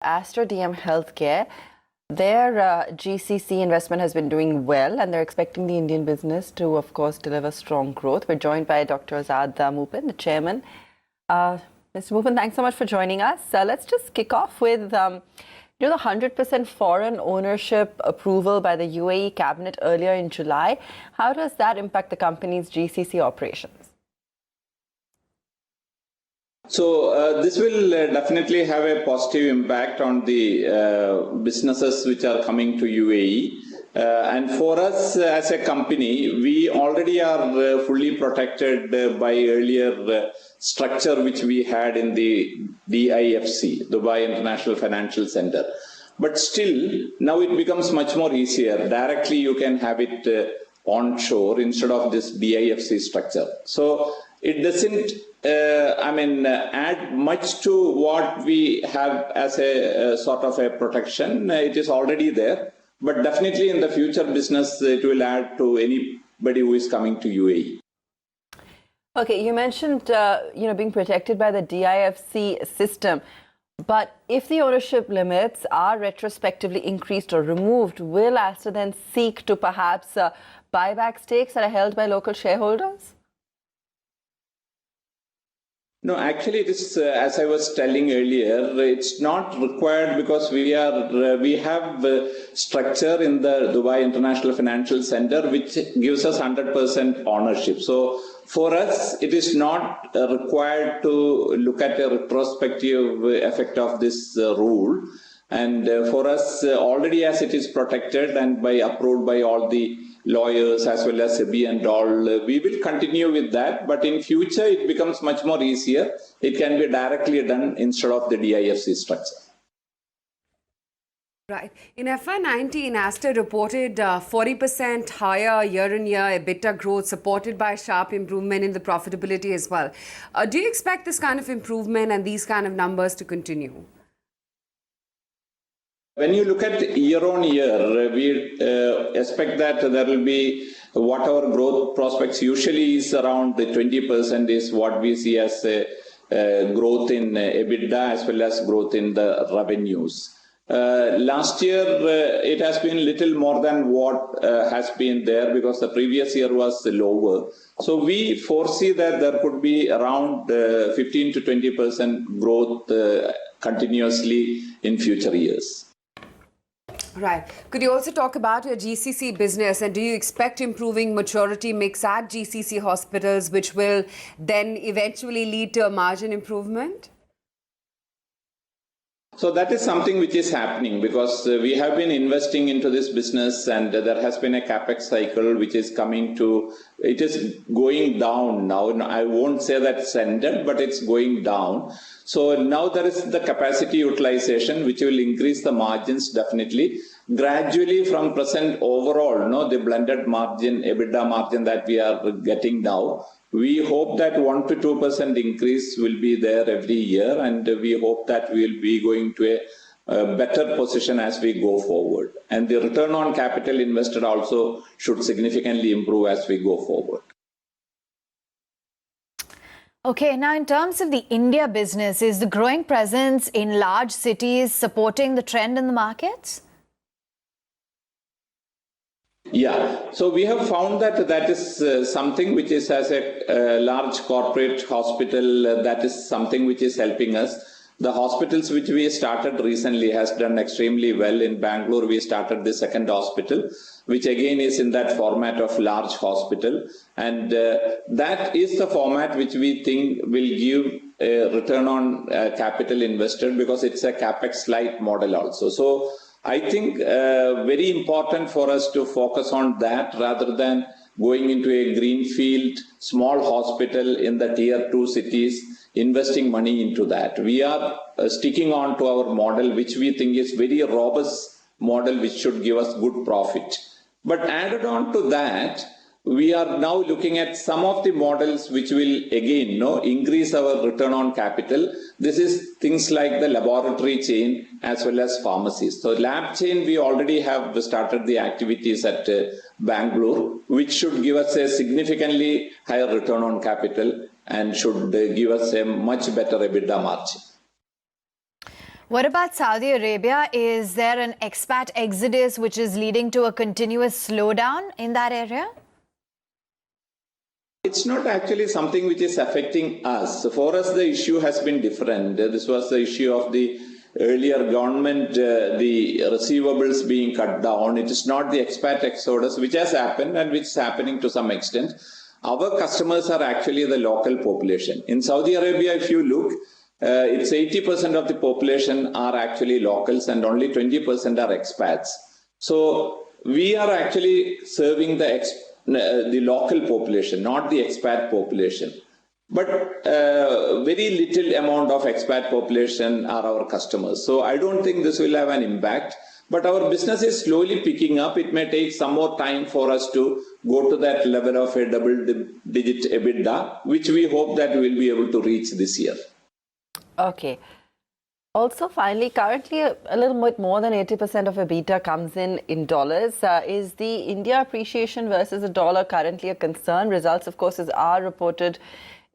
Aster DM Healthcare, their GCC investment has been doing well, and they're expecting the Indian business to, of course, deliver strong growth. We're joined by Dr. Azad Moopen, the chairman. Mr. Moopen, thanks so much for joining us. Let's just kick off with the 100% foreign ownership approval by the UAE cabinet earlier in July. How does that impact the company's GCC operations? So this will definitely have a positive impact on the businesses which are coming to UAE. And for us as a company, we already are fully protected by earlier structure which we had in the DIFC, Dubai International Financial Center. But still, now it becomes much more easier. Directly you can have it onshore instead of this DIFC structure. So it doesn't add much to what we have as a sort of a protection. It is already there, but definitely in the future business, it will add to anybody who is coming to UAE. Okay, you mentioned being protected by the DIFC system, but if the ownership limits are retrospectively increased or removed, will Aster then seek to perhaps buy back stakes that are held by local shareholders? No, actually, it is as I was telling earlier. It's not required because we have structure in the Dubai International Financial Center which gives us 100% ownership. So for us, it is not required to look at a retrospective effect of this rule. And for us, already as it is protected and approved by all the lawyers as well as SEBI and all, we will continue with that. But in future, it becomes much more easier. It can be directly done instead of the DIFC structure. Right. In FY19, Aster reported 40% higher year-on-year EBITDA growth, supported by sharp improvement in the profitability as well. Do you expect this kind of improvement and these kind of numbers to continue? When you look at year on year, we expect that there will be what our growth prospects usually is around the 20% is what we see as a growth in EBITDA as well as growth in the revenues. Last year, it has been little more than what has been there because the previous year was lower. So we foresee that there could be around 15 to 20% growth continuously in future years. Right. Could you also talk about your GCC business, and do you expect improving maturity mix at GCC hospitals, which will then eventually lead to a margin improvement? So that is something which is happening because we have been investing into this business, and there has been a capex cycle which is it is going down now. I won't say that it's ended, but it's going down. So now there is the capacity utilization which will increase the margins definitely. Gradually from present overall, the blended margin, EBITDA margin that we are getting now, we hope that 1 to 2% increase will be there every year, and we hope that we will be going to a better position as we go forward. And the return on capital invested also should significantly improve as we go forward. Okay, now in terms of the India business, is the growing presence in large cities supporting the trend in the markets? Yeah, so we have found that is something which is as a large corporate hospital, that is something which is helping us. The hospitals which we started recently has done extremely well. In Bangalore, we started the second hospital, which again is in that format of large hospital. And that is the format which we think will give a return on capital invested because it's a capex light model also. So I think very important for us to focus on that rather than going into a greenfield small hospital in the tier 2 cities, investing money into that. We are sticking on to our model, which we think is very robust model, which should give us good profit. But added on to that, we are now looking at some of the models which will again increase our return on capital. This is things like the laboratory chain as well as pharmacies. So lab chain, we already have started the activities at Bangalore, which should give us a significantly higher return on capital and should give us a much better EBITDA margin. What about Saudi Arabia? Is there an expat exodus which is leading to a continuous slowdown in that area? It's not actually something which is affecting us. For us, the issue has been different. This was the issue of the earlier government, the receivables being cut down. It is not the expat exodus which has happened and which is happening to some extent. Our customers are actually the local population. In Saudi Arabia, if you look, it's 80% of the population are actually locals and only 20% are expats. So we are actually serving the local population, not the expat population. But very little amount of expat population are our customers. So I don't think this will have an impact. But our business is slowly picking up. It may take some more time for us to go to that level of a double-digit EBITDA, which we hope that we will be able to reach this year. Okay. Also, finally, currently a little bit more than 80% of EBITDA comes in dollars. Is the India appreciation versus the dollar currently a concern? Results, of course, are reported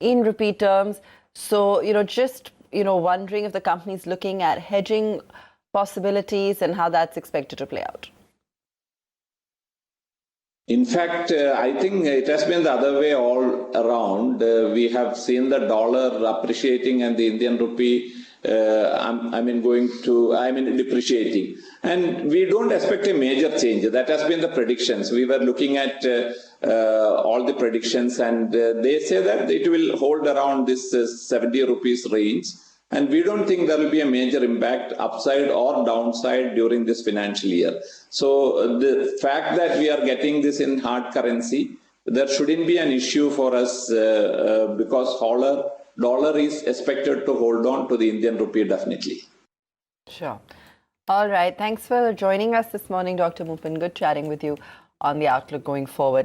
in rupee terms. So, just, wondering if the company is looking at hedging possibilities and how that's expected to play out. In fact, I think it has been the other way all around. We have seen the dollar appreciating and the Indian rupee depreciating. And we don't expect a major change. That has been the predictions. We were looking at all the predictions and they say that it will hold around this 70 rupees range. And we don't think there will be a major impact upside or downside during this financial year. So the fact that we are getting this in hard currency, there shouldn't be an issue for us because dollar is expected to hold on to the Indian rupee definitely. Sure. All right. Thanks for joining us this morning, Dr. Moopen. Good chatting with you on the outlook going forward.